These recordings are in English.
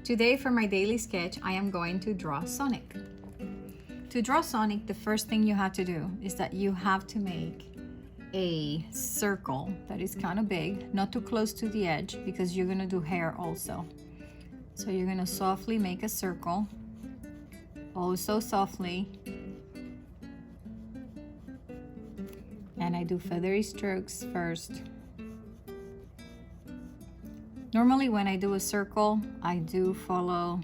Today for my daily sketch, I am going to draw Sonic. To draw Sonic, the first thing you have to do is that you have to make a circle that is kind of big, not too close to the edge because you're gonna do hair also. So you're gonna softly make a circle, also softly. And I do feathery strokes first. Normally when I do a circle, I do follow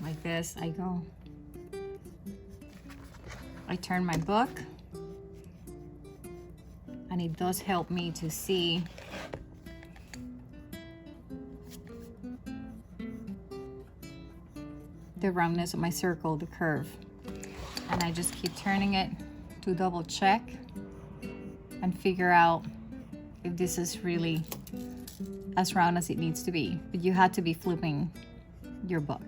like this. I turn my book, and it does help me to see the roundness of my circle, the curve. And I just keep turning it to double check and figure out if this is really as round as it needs to be. But you have to be flipping your book.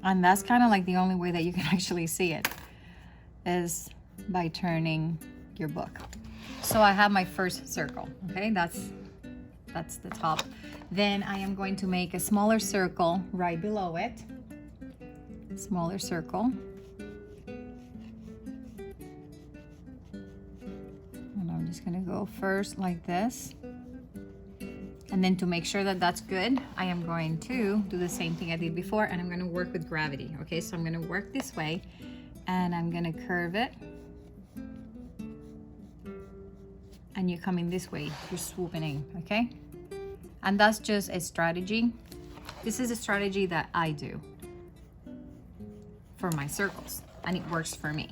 And that's kind of like the only way that you can actually see it is by turning your book. So I have my first circle, okay? That's the top. Then I am going to make a smaller circle right below it. Smaller circle. And I'm just gonna go first like this. And then to make sure that that's good, I am going to do the same thing I did before, and I'm gonna work with gravity, okay? So I'm gonna work this way, and I'm gonna curve it. And you're coming this way, you're swooping in, okay? And that's just a strategy. This is a strategy that I do for my circles, and it works for me.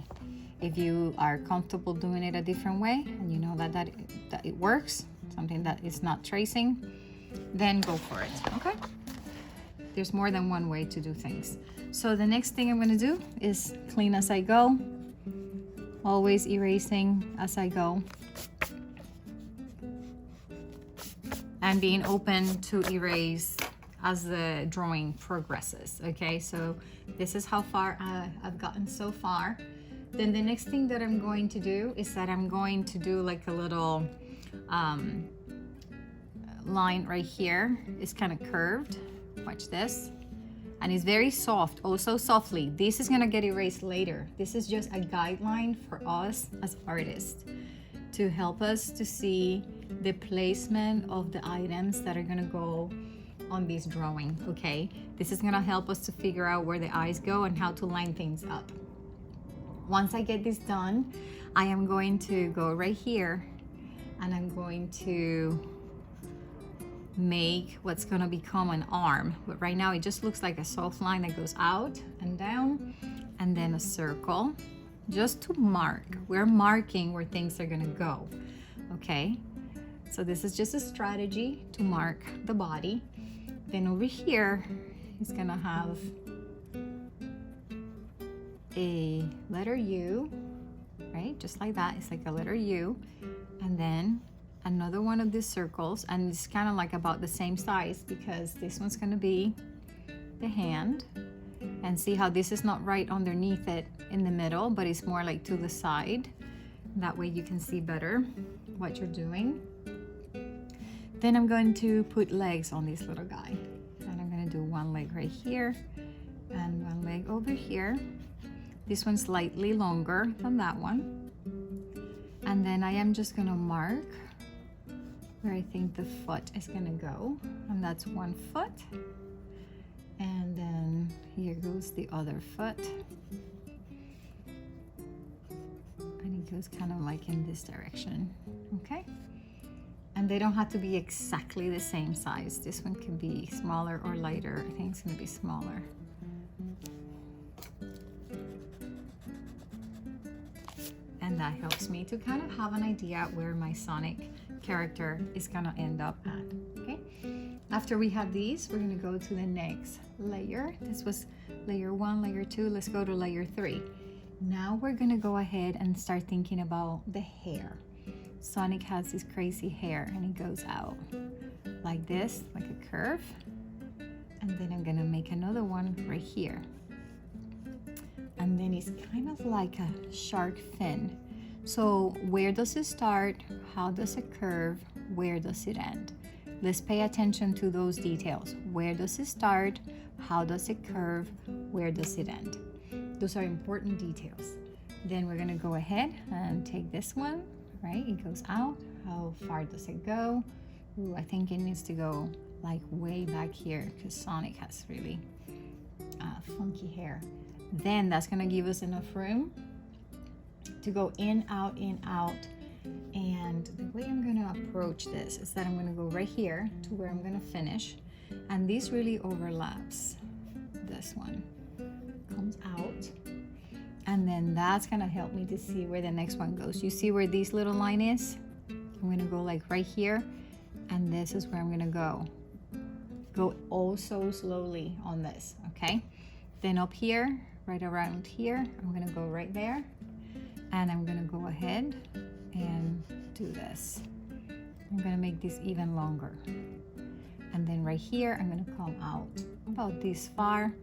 If you are comfortable doing it a different way, and you know that it works, something that is not tracing, then go for it, okay? There's more than one way to do things. So the next thing I'm gonna do is clean as I go, always erasing as I go, and being open to erase as the drawing progresses, okay? So this is how far I've gotten so far. Then the next thing that I'm going to do is that I'm going to do like a little line right here. It's kind of curved, watch this. And it's very soft, also softly. This is gonna get erased later. This is just a guideline for us as artists to help us to see the placement of the items that are gonna go on this drawing, okay? This is gonna help us to figure out where the eyes go and how to line things up. Once I get this done, I am going to go right here and I'm going to make what's gonna become an arm. But right now it just looks like a soft line that goes out and down, and then a circle, just to mark. We're marking where things are gonna go, okay? So this is just a strategy to mark the body. Then over here, it's gonna have a letter U, right? Just like that, it's like a letter U. And then another one of these circles, and it's kind of like about the same size because this one's gonna be the hand. And see how this is not right underneath it in the middle, but it's more like to the side. That way you can see better what you're doing. Then I'm going to put legs on this little guy. And I'm gonna do one leg right here and one leg over here. This one's slightly longer than that one. And then I am just gonna mark where I think the foot is gonna go. And that's one foot. And then here goes the other foot. And it goes kind of like in this direction, okay? And they don't have to be exactly the same size. This one can be smaller or lighter. I think it's gonna be smaller. And that helps me to kind of have an idea where my Sonic character is gonna end up at, okay? After we have these, we're gonna go to the next layer. This was layer 1, layer 2, let's go to layer 3. Now we're gonna go ahead and start thinking about the hair. Sonic has this crazy hair and it goes out like this, like a curve. And then I'm gonna make another one right here. And then it's kind of like a shark fin. So where does it start? How does it curve? Where does it end? Let's pay attention to those details. Where does it start? How does it curve? Where does it end? Those are important details. Then we're gonna go ahead and take this one, right? It goes out. How far does it go? Ooh, I think it needs to go like way back here because Sonic has really funky hair. Then that's gonna give us enough room to go in, out, in, out. And the way I'm gonna approach this is that I'm gonna go right here to where I'm gonna finish. And this really overlaps. This one comes out. And then that's gonna help me to see where the next one goes. You see where this little line is? I'm gonna go like right here. And this is where I'm gonna go. Go oh so slowly on this, okay? Then up here, right around here, I'm gonna go right there. And I'm gonna go ahead and do this. I'm gonna make this even longer. And then right here, I'm gonna come out about this far.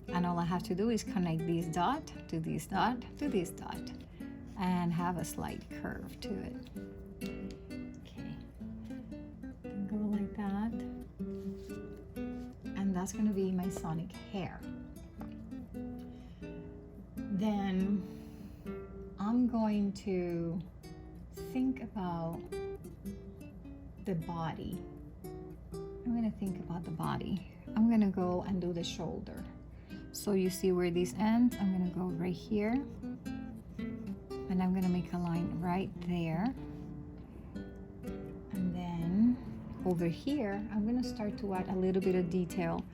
And all I have to do is connect this dot to this dot to this dot and have a slight curve to it. Okay, and go like that. And that's gonna be my Sonic hair. Then I'm going to think about the body. I'm gonna think about the body. I'm gonna go and do the shoulder. So you see where this ends? I'm gonna go right here. And I'm gonna make a line right there. And then over here, I'm gonna start to add a little bit of detail.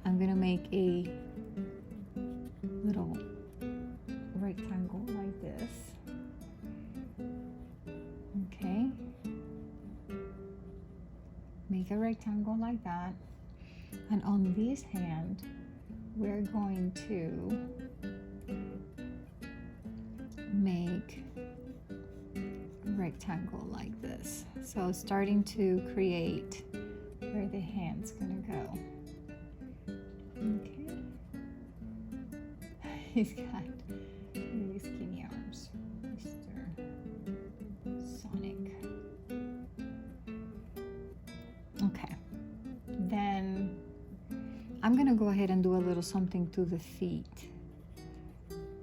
I'm gonna make a little rectangle like this. Okay. Make a rectangle like that. And on this hand, we're going to make a rectangle like this. So starting to create where the hand's gonna go. Okay. He's got really skinny arms, Mr. Sonic. Okay. Then I'm gonna go ahead and do a little something to the feet.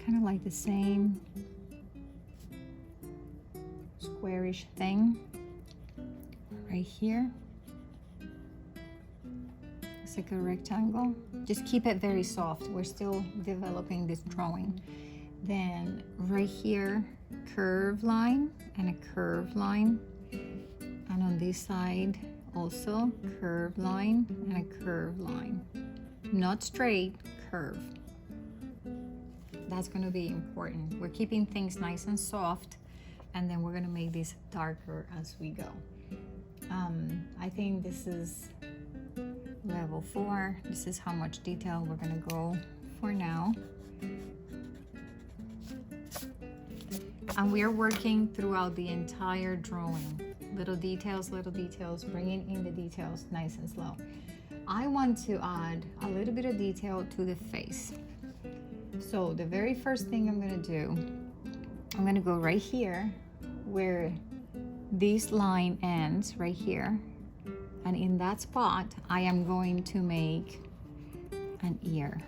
Kind of like the same squarish thing right here. It's like a rectangle. Just keep it very soft. We're still developing this drawing. Then right here, curve line and a curve line. And on this side, also curve line and a curve line. Not straight, curve. That's gonna be important. We're keeping things nice and soft, and then we're gonna make this darker as we go. I think this is level 4. This is how much detail we're gonna go for now. And we are working throughout the entire drawing. Little details, bringing in the details nice and slow. I want to add a little bit of detail to the face. So the very first thing I'm gonna do, I'm gonna go right here where this line ends, right here. And in that spot, I am going to make an ear.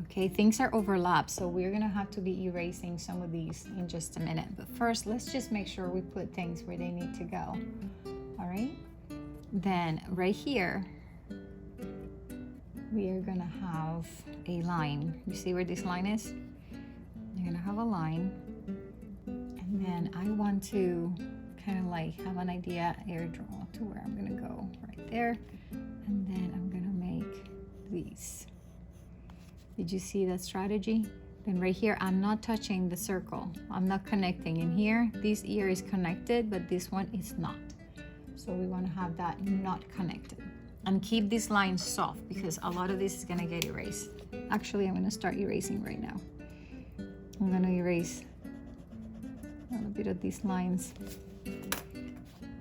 Okay, things are overlapped, so we're gonna have to be erasing some of these in just a minute. But first, let's just make sure we put things where they need to go. All right? Then right here, we are gonna have a line. You see where this line is? You're gonna have a line. And then I want to kind of like have an idea, air draw to where I'm gonna go right there. And then I'm gonna make these. Did you see that strategy? Then right here, I'm not touching the circle. I'm not connecting. In here, this ear is connected, but this one is not. So we want to have that not connected. And keep this line soft because a lot of this is gonna get erased. Actually, I'm gonna start erasing right now. I'm gonna erase a little bit of these lines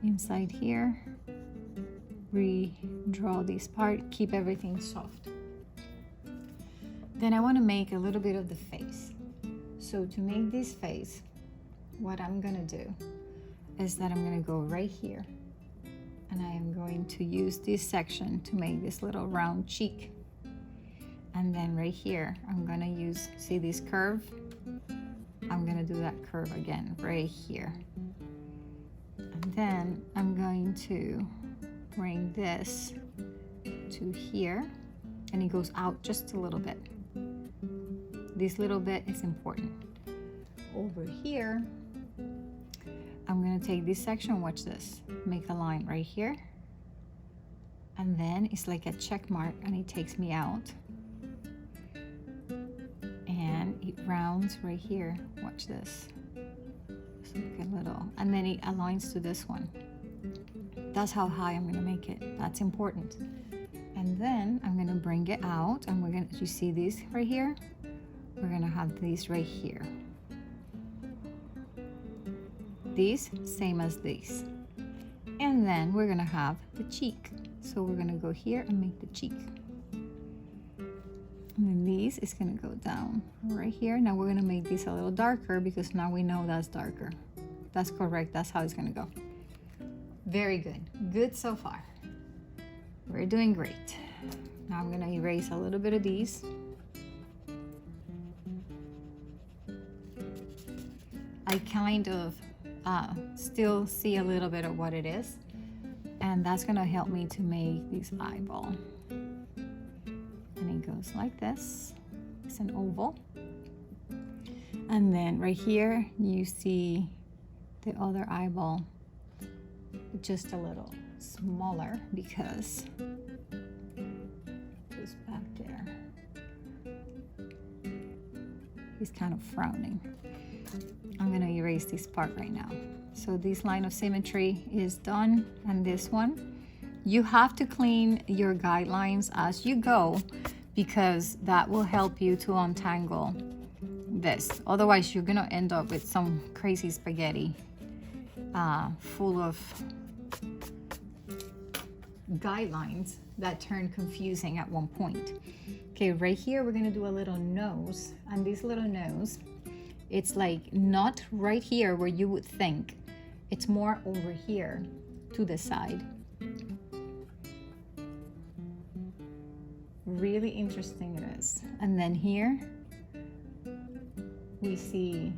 inside here. Redraw this part, keep everything soft. Then I want to make a little bit of the face. So to make this face, what I'm gonna do is that I'm gonna go right here And I am going to use this section to make this little round cheek. And then right here, I'm gonna use, see this curve? I'm gonna do that curve again right here. And then I'm going to bring this to here, and it goes out just a little bit. This little bit is important. Over here, I'm gonna take this section, watch this, make a line right here, and then it's like a check mark, and it takes me out, and it rounds right here, watch this. Just like a little, and then it aligns to this one. That's how high I'm gonna make it. That's important. And then I'm gonna bring it out, and we're gonna, you see this right here? We're gonna have these right here. These, same as these. And then we're gonna have the cheek. So we're gonna go here and make the cheek. And then these is gonna go down right here. Now we're gonna make this a little darker because now we know that's darker. That's correct, that's how it's gonna go. Very good, good so far. We're doing great. Now I'm gonna erase a little bit of these. I kind of still see a little bit of what it is, and that's gonna help me to make this eyeball. And it goes like this. It's an oval. And then right here you see the other eyeball, just a little smaller because it goes back there. He's kind of frowning. I'm gonna erase this part right now. So this line of symmetry is done, and this one, you have to clean your guidelines as you go because that will help you to untangle this. Otherwise, you're gonna end up with some crazy spaghetti full of guidelines that turn confusing at one point. Okay, right here, we're gonna do a little nose, and this little nose, it's like not right here where you would think. It's more over here to the side. Really interesting it is. And then here we see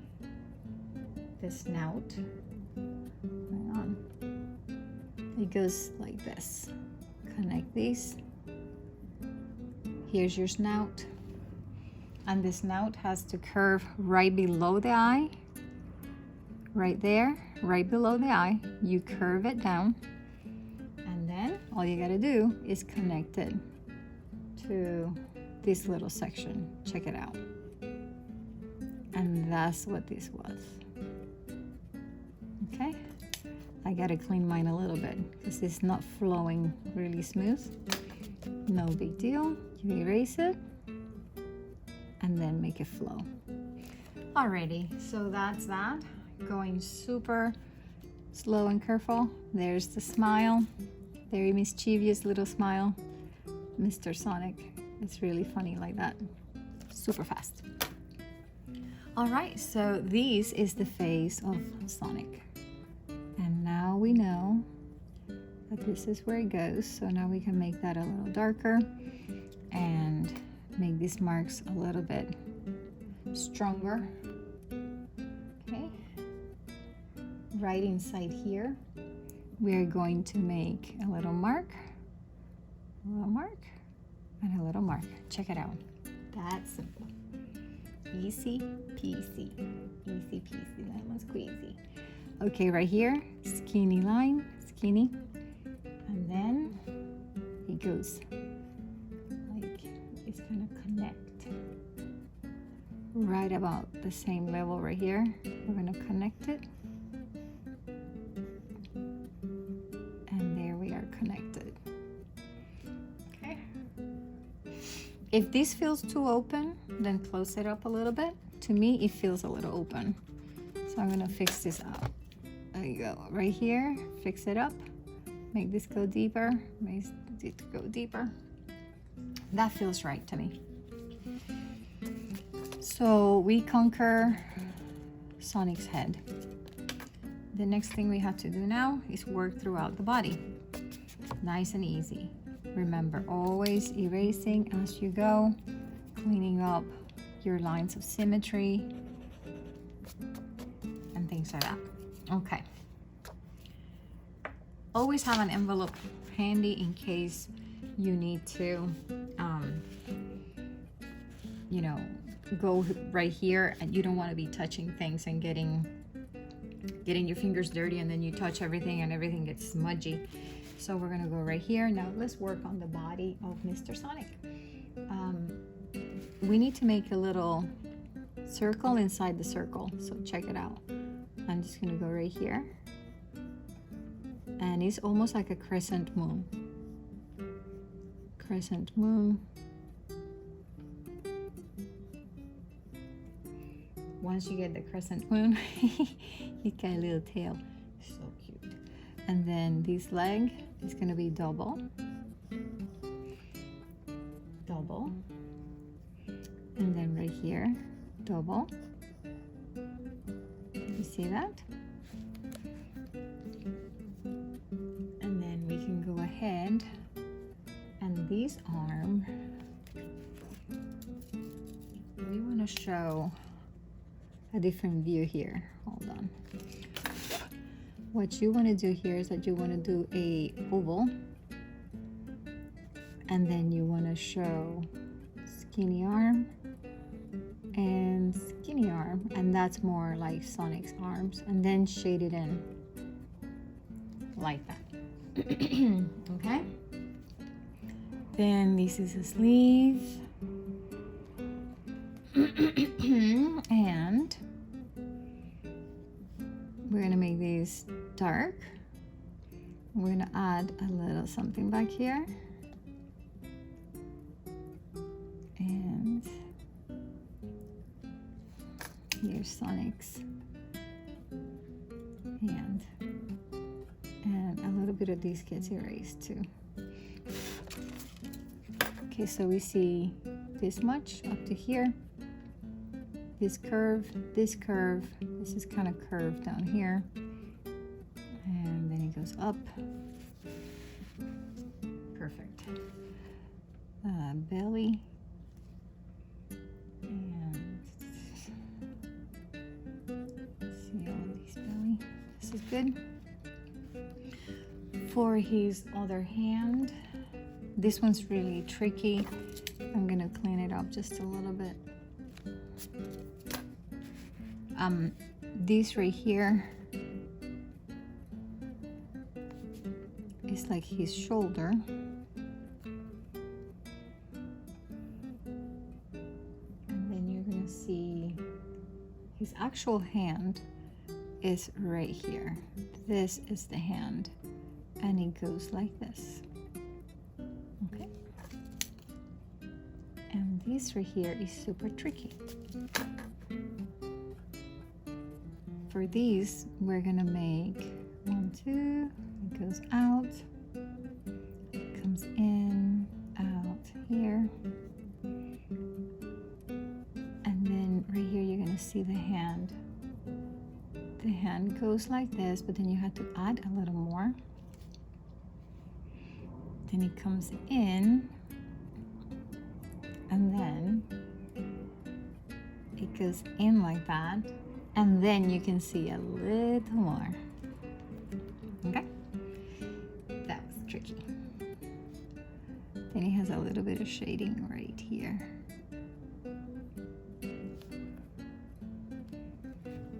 the snout. Hang on. It goes like this. Connect these. Here's your snout. And the snout has to curve right below the eye. Right there, right below the eye. You curve it down. And then all you gotta do is connect it to this little section. Check it out. And that's what this was. Okay, I gotta clean mine a little bit because it's not flowing really smooth. No big deal. You erase it and then make it flow. Alrighty, so that's that. Going super slow and careful. There's the smile. Very mischievous little smile. Mr. Sonic. It's really funny like that. Super fast. Alright, so this is the face of Sonic. And now we know that this is where it goes. So now we can make that a little darker and make these marks a little bit stronger. Okay. Right inside here, we're going to make a little mark, and a little mark. Check it out. That's simple. Easy peasy. Easy peasy, lemon squeezy. Okay, right here, skinny line, skinny. And then it goes like it's gonna connect right about the same level right here. We're gonna connect it. And there we are connected. Okay. If this feels too open, then close it up a little bit. To me, it feels a little open. So I'm gonna fix this up. There you go, right here, fix it up. Make this go deeper, make it go deeper. That feels right to me. So we conquer Sonic's head. The next thing we have to do now is work throughout the body. Nice and easy. Remember, always erasing as you go, cleaning up your lines of symmetry and things like that. Okay. Always have an envelope handy in case you need to, you know, go right here and you don't want to be touching things and getting your fingers dirty, and then you touch everything and everything gets smudgy. So we're gonna go right here. Now let's work on the body of Mr. Sonic. We need to make a little circle inside the circle. So check it out. I'm just gonna go right here. And it's almost like a crescent moon. Crescent moon. Once you get the crescent moon, you get a little tail. So cute. And then this leg is gonna be double. Double. And then right here, double. You see that? And then we can go ahead and this arm, we want to show a different view here. Hold on. What you want to do here is that you want to do a oval, and then you want to show skinny arm and skinny arm, and that's more like Sonic's arms, and then shade it in like that. Okay, then this is a sleeve. And we're gonna make these dark. We're gonna add a little something back here, and here's Sonic's hand, and a little bit of this gets erased too. Okay, so we see this much up to here. This curve, this is kind of curved down here, and then it goes up. Perfect. Belly, and see all these belly. This is good. For his other hand, this one's really tricky. I'm gonna clean it up just a little bit. This right here is like his shoulder. And then you're gonna see his actual hand is right here. This is the hand, and it goes like this. Okay. And this right here is super tricky. For these, we're gonna make 1, 2, it goes out, comes in, out here, and then right here you're gonna see the hand. The hand goes like this, but then you have to add a little more. Then it comes in, and then it goes in like that. And then you can see a little more. Okay? That was tricky. Then it has a little bit of shading right here.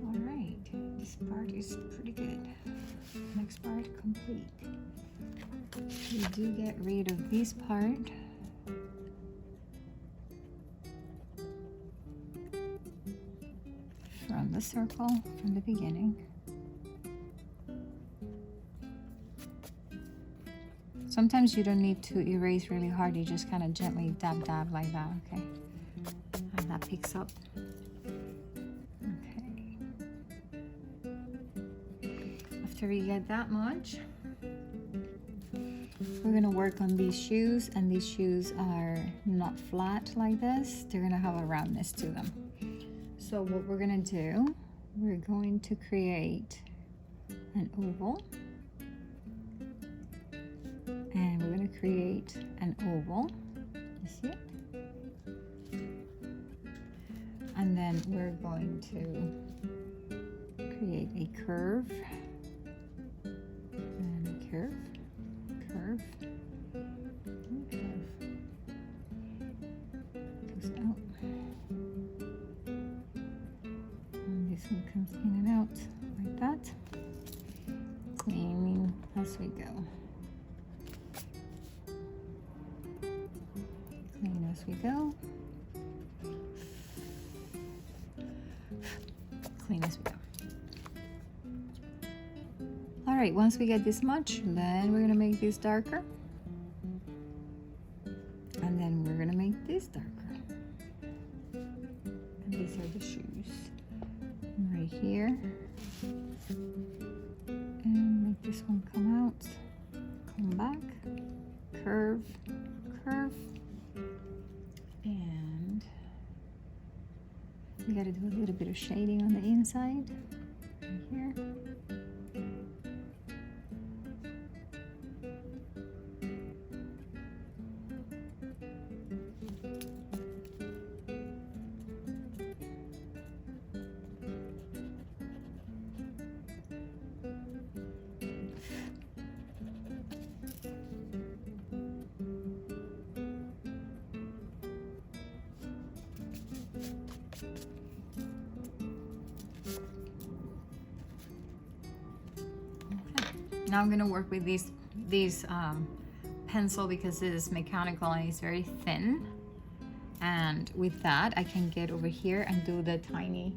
All right, this part is pretty good. Next part complete. We do get rid of this part. From the circle from the beginning. Sometimes you don't need to erase really hard, you just kind of gently dab like that, okay? And that picks up. Okay. After we get that much, we're gonna work on these shoes, and these shoes are not flat like this, they're gonna have a roundness to them. So what we're gonna do, we're going to create an oval. create an oval. You see it? And then we're going to create a curve and a curve, curve, and curve. Goes out. And this one comes in and out like that. Cleaning as we go. Clean as we go. Clean as we go. All right, once we get this much, then we're gonna make this darker. And then we're gonna make this darker. And these are the shoes. And right here. And make this one come out, come back, curve, curve. And we gotta do a little bit of shading on the inside, right here. Now I'm gonna work with these pencil because it is mechanical and it's very thin. And with that, I can get over here and do the tiny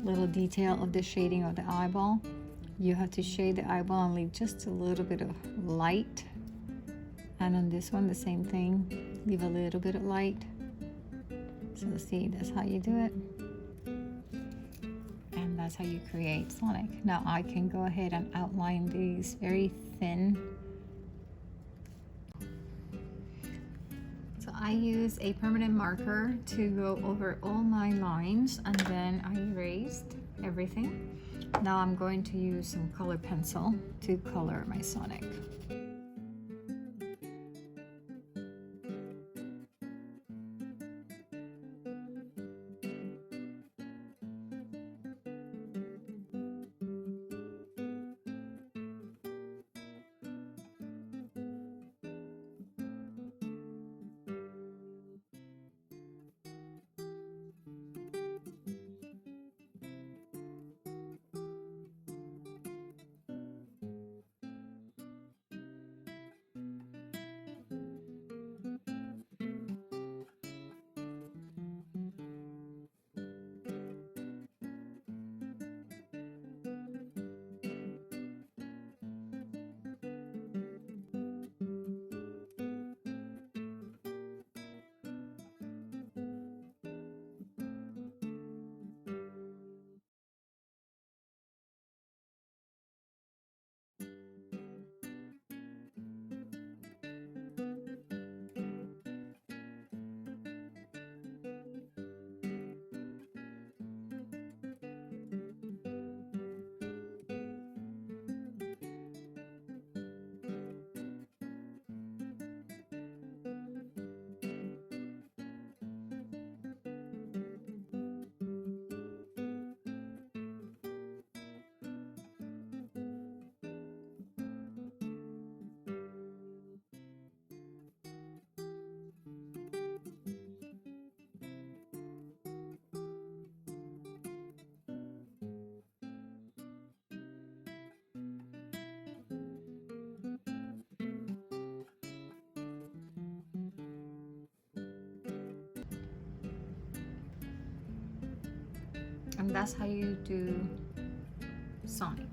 little detail of the shading of the eyeball. You have to shade the eyeball and leave just a little bit of light. And on this one, the same thing, leave a little bit of light. So see, that's how you do it. And that's how you create Sonic. Now I can go ahead and outline these very thin. So I use a permanent marker to go over all my lines, and then I erased everything. Now I'm going to use some color pencil to color my Sonic. And that's how you do Sonic.